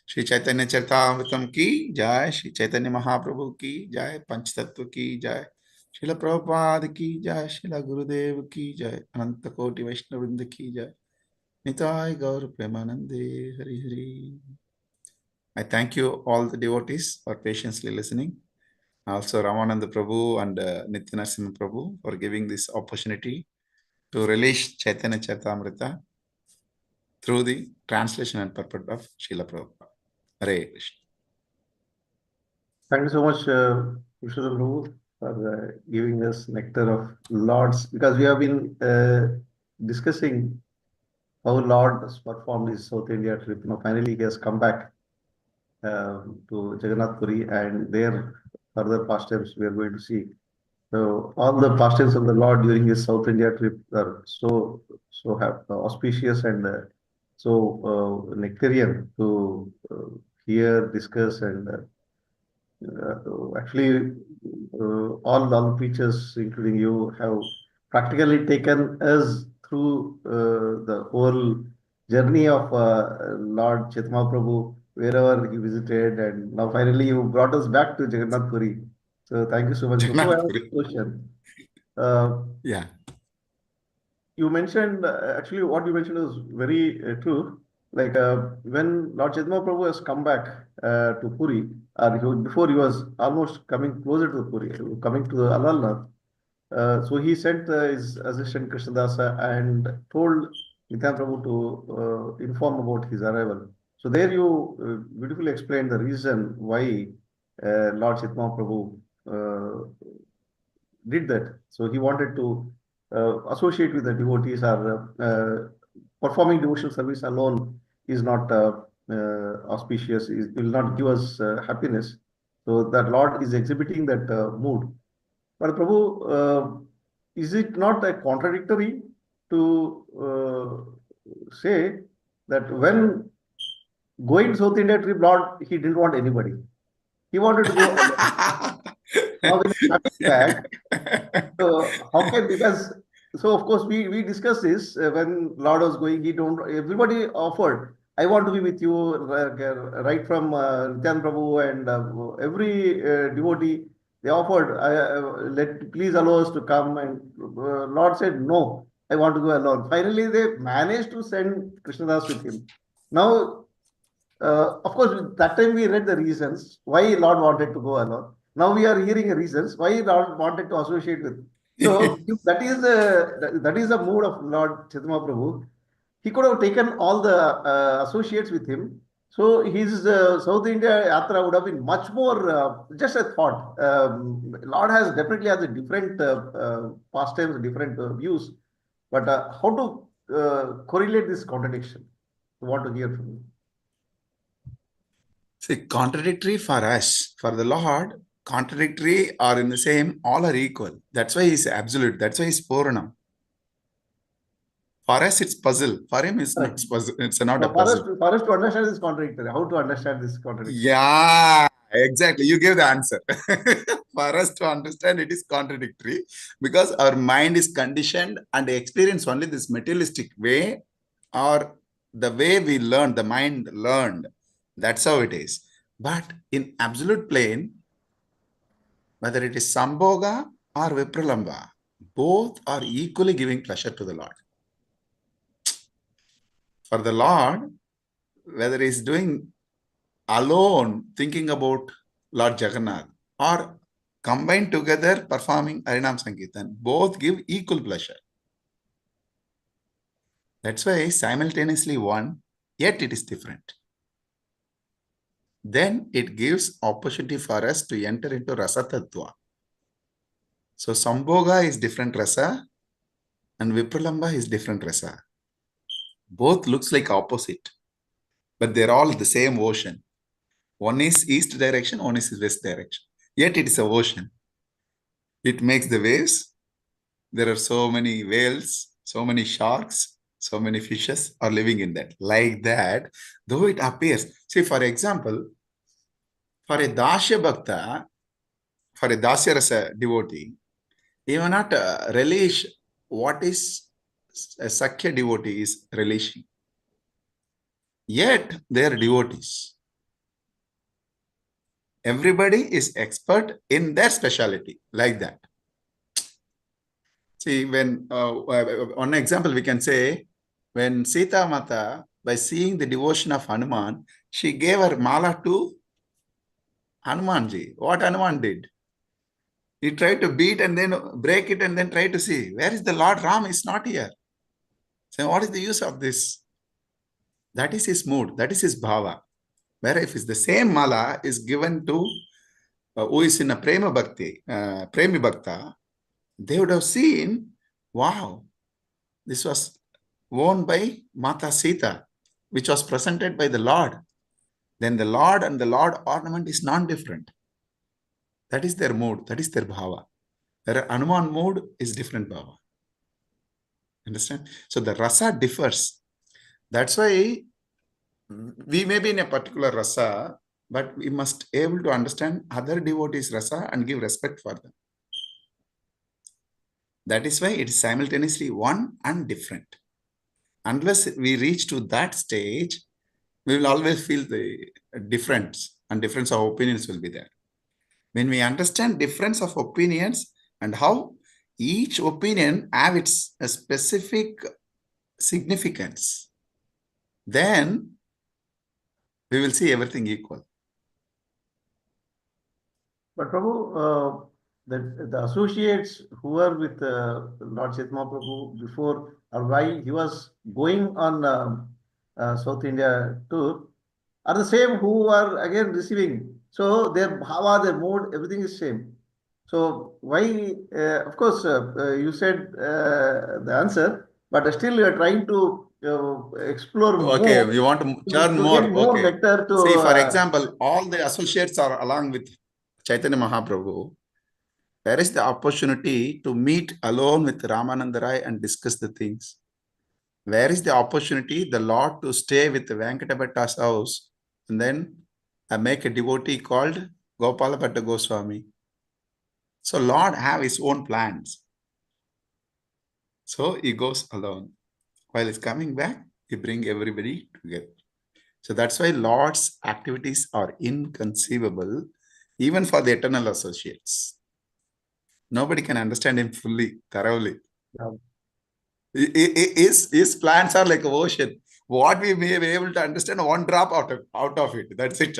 Shri Chaitanya Charitamrtam ki jai, Shri Chaitanya Mahaprabhu ki jai, Panch Tattva ki jai, Srila Prabhupada ki jai, Srila Gurudev ki jai, Ananta Koti Vaishnavrinda ki jai, Nitai Gaur Premanande Hari Hari. I thank you all the devotees for patiently listening. Also Ramananda Prabhu and Nityanarasimha Prabhu for giving this opportunity to release Chaitanya Charitamrita through the translation and purport of Srila Prabhupada. Hare Krishna. Thank you so much, Purushottam Prabhu, for giving us nectar of Lords, because we have been discussing how Lord has performed his South India trip. Now, finally, he has come back to Jagannath Puri, and there further pastimes we are going to see. So, all the pastimes of the Lord during his South India trip are so auspicious and nectarian to hear, discuss, and actually, all the preachers, including you, have practically taken us through the whole journey of Lord Chaitanya Prabhu, wherever he visited, and now finally you brought us back to Jagannath Puri. So thank you so much. Before I ask the question, Yeah. you mentioned actually what you mentioned is very true. Like when Lord Chaitanya Prabhu has come back to Puri, before he was almost coming closer to Puri, coming to the Alalnath. So he sent his assistant Krishna Dasa and told Nityananda Prabhu to inform about his arrival. So there you beautifully explained the reason why Lord Chaitanya Prabhu did that. So he wanted to associate with the devotees, or performing devotional service alone is not auspicious, it will not give us happiness. So that Lord is exhibiting that mood. But Prabhu, is it not a contradictory to say that when going South India trip, Lord, he didn't want anybody. He wanted to go alone. Now when he's coming back, so how can, because so of course we discussed this when Lord was going. He don't, everybody offered. I want to be with you, right from Nityan Prabhu and every devotee. They offered. Let please allow us to come, and Lord said no. I want to go alone. Finally, they managed to send Krishnadas with him. Now of course, that time we read the reasons why Lord wanted to go alone. Now we are hearing reasons why Lord wanted to associate with. So if that is the mood of Lord Chaitanya Prabhu. He could have taken all the associates with him. So his South India Yatra would have been much more just a thought. Lord has definitely has a different pastimes, different views. But how to correlate this contradiction? I want to hear from you. See, contradictory for us, for the Lord, contradictory or in the same, all are equal. That's why he's absolute. That's why he's Puranam. For us, it's puzzle. For him, it's not puzzle. It's not a puzzle. For us to understand this contradictory, how to understand this contradiction? Yeah, exactly. You gave the answer. For us to understand, it is contradictory because our mind is conditioned and experience only this materialistic way, or the way we learned, the mind learned. That's how it is. But in absolute plane, whether it is Sambhoga or Vipralamba, both are equally giving pleasure to the Lord. For the Lord, whether he's doing alone, thinking about Lord Jagannath, or combined together performing Harinam Sankirtan, both give equal pleasure. That's why simultaneously one, yet it is different. Then it gives opportunity for us to enter into Rasa Tattva. So Sambhoga is different Rasa and Vipralamba is different Rasa. Both looks like opposite, but they're all the same ocean. One is east direction, one is west direction. Yet it is a ocean. It makes the waves. There are so many whales, so many sharks, so many fishes are living in that. Like that, though it appears. See, for example, for a Dasya Bhakta, for a Dasya Rasa devotee, he will not relish what is a Sakya devotee is relishing. Yet they are devotees. Everybody is expert in their specialty, like that. See, when one example we can say, when Sita Mata, by seeing the devotion of Hanuman, she gave her mala to Hanumanji. What Hanuman did? He tried to beat and then break it and then try to see, where is the Lord Ram? Is not here. So what is the use of this? That is his mood. That is his bhava. Where if it's the same mala is given to who is in a prema bhakti, premi bhakta, they would have seen, wow, this was worn by Mata Sita, which was presented by the Lord. Then the Lord and the Lord ornament is non-different. That is their mood. That is their bhava. Their Hanuman mood is different bhava. Understand? So the rasa differs. That's why we may be in a particular rasa, but we must able to understand other devotees' rasa and give respect for them. That is why it is simultaneously one and different. Unless we reach to that stage, we will always feel the difference, and difference of opinions will be there. When we understand difference of opinions and how each opinion have its specific significance, then we will see everything equal. But Prabhu, the associates who were with Lord Chaitanya Prabhu before or while he was going on South India tour are the same who are again receiving. So their bhava, their mood, everything is same. So why, of course, you said the answer, but still you are trying to explore Okay, more, you want to churn to more. get more Okay. nectar to. See, for example, all the associates are along with Chaitanya Mahaprabhu. There is the opportunity to meet alone with Ramananda Rai and discuss the things. Where is the opportunity? The Lord to stay with Venkata house and then make a devotee called Gopala Bhatta Goswami. So Lord have his own plans. So he goes alone. While he's coming back, he bring everybody together. So that's why Lord's activities are inconceivable, even for the eternal associates. Nobody can understand him fully, thoroughly. Yeah. His plans are like an ocean. What we may be able to understand, one drop out of it. That's it.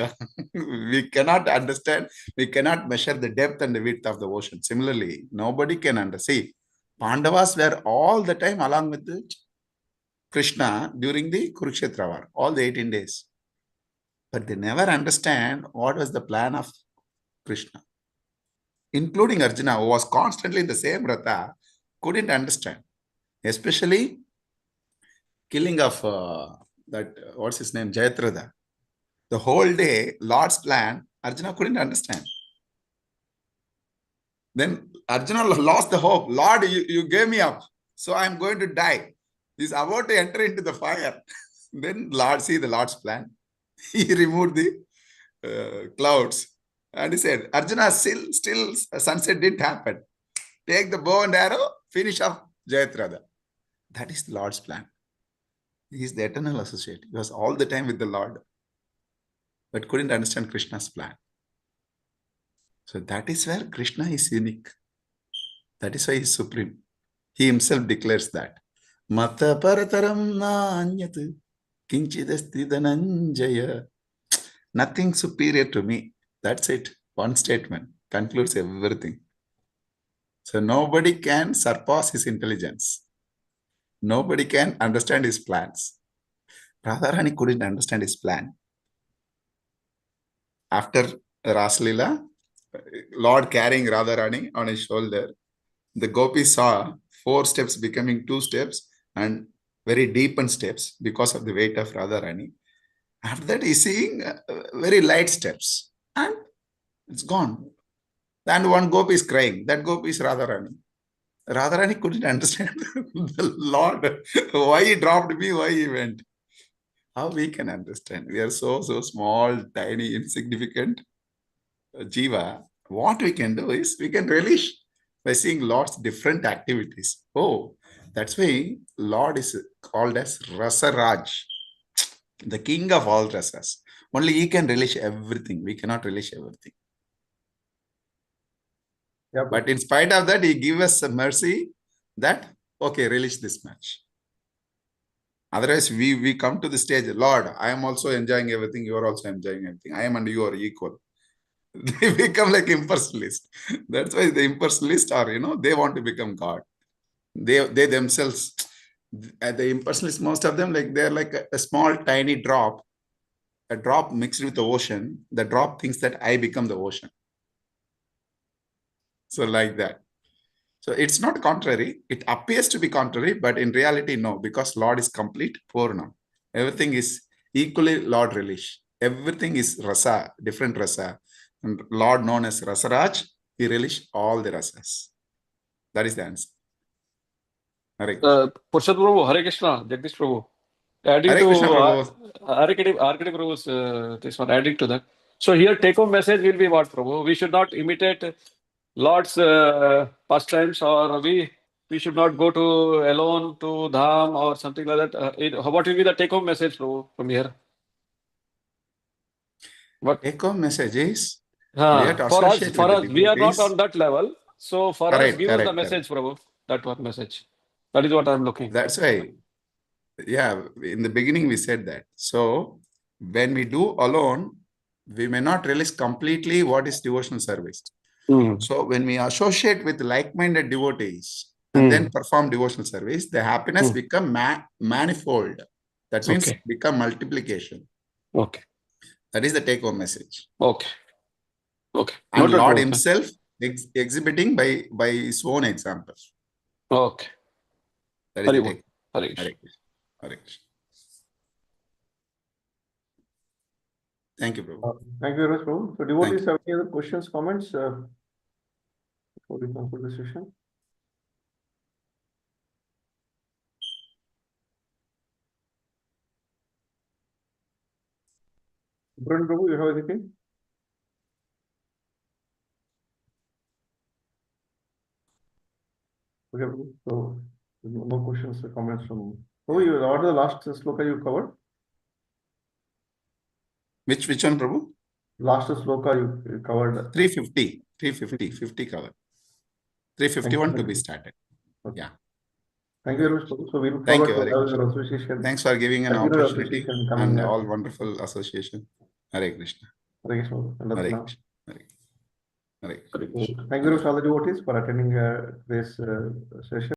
We cannot understand. We cannot measure the depth and the width of the ocean. Similarly, nobody can understand. See, Pandavas were all the time along with Krishna during the Kurukshetra war, all the 18 days. But they never understand what was the plan of Krishna. Including Arjuna, who was constantly in the same Ratha, couldn't understand. Especially killing of that, what's his name, Jayatratha. The whole day, Lord's plan, Arjuna couldn't understand. Then Arjuna lost the hope. Lord, you gave me up, so I'm going to die. He's about to enter into the fire. Then Lord, see the Lord's plan. He removed the clouds and he said, Arjuna, still sunset didn't happen. Take the bow and arrow, finish off Jayatratha. That is the Lord's plan. He is the eternal associate. He was all the time with the Lord, but couldn't understand Krishna's plan. So that is where Krishna is unique. That is why he is supreme. He himself declares that. Mata parataram nanyat kinchidasti dhananjaya. Nothing superior to me. That's it. One statement concludes everything. So nobody can surpass his intelligence. Nobody can understand his plans. Radharani couldn't understand his plan. After Raslila, Lord carrying Radharani on his shoulder, the gopis saw 4 steps becoming 2 steps and very deepened steps because of the weight of Radharani. After that, he's seeing very light steps and it's gone. And one gopi is crying. That gopi is Radharani. Radharani couldn't understand the Lord, why he dropped me, why he went. How we can understand? We are so small, tiny, insignificant jiva. What we can do is we can relish by seeing Lord's different activities. Oh, that's why Lord is called as Rasaraj, the king of all rasas. Only he can relish everything. We cannot relish everything. Yeah, but in spite of that, he gives us a mercy that, okay, relish this much. Otherwise, we come to the stage, Lord, I am also enjoying everything. You are also enjoying everything. I am and you are equal. They become like impersonalists. That's why the impersonalists are, they want to become God. They themselves, the impersonalists, most of them, like they're like a small, tiny drop, a drop mixed with the ocean. The drop thinks that I become the ocean. So like that. So it's not contrary. It appears to be contrary, but in reality, no, because Lord is complete, Purna. Everything is equally Lord relish. Everything is rasa, different rasa. And Lord known as Rasaraj, he relish all the rasas. That is the answer. Hare Krishna. Purushottam Prabhu, Hare Krishna, Jagdish Prabhu. Adding Hare to Krishna Prabhu. RKD Prabhu's this one, adding to that. So here take-home message will be what, Prabhu? We should not imitate Lord's pastimes, or we should not go to alone to Dham or something like that. What will be the take-home message, Prabhu, from here? What? Take-home message is, we have to for associate with the we are not devotees. on that level. So for us, give us the message, Prabhu. That one message. That is what I'm looking. That's why, yeah, in the beginning we said that. So when we do alone, we may not realize completely what is devotional service. So when we associate with like-minded devotees and then perform devotional service, the happiness become manifold. That means become multiplication. Okay. That is the take-home message. Okay. Okay. And Lord himself exhibiting by his own example. Okay. That is the take. Hare Krishna. Hare Krishna. Thank you, Prabhu. Thank you very much, Prabhu. So devotees have any other questions, comments before we conclude the session? Prabhu, you have anything? Okay, Prabhu. So no more questions or comments from Prabhu. What are the last sloka you covered? Which one, Prabhu? Last sloka you covered. 350, 50 covered. 351 to be started. Okay. Yeah. Thank you very much, Prabhu. So we look Thank forward you, to Hare having your association. Thanks for giving an Continued opportunity association coming and up. all wonderful association. Hare Krishna. Hare Krishna. Hare Now. Krishna. Hare Krishna. Thank you very much, all the devotees, for attending this session.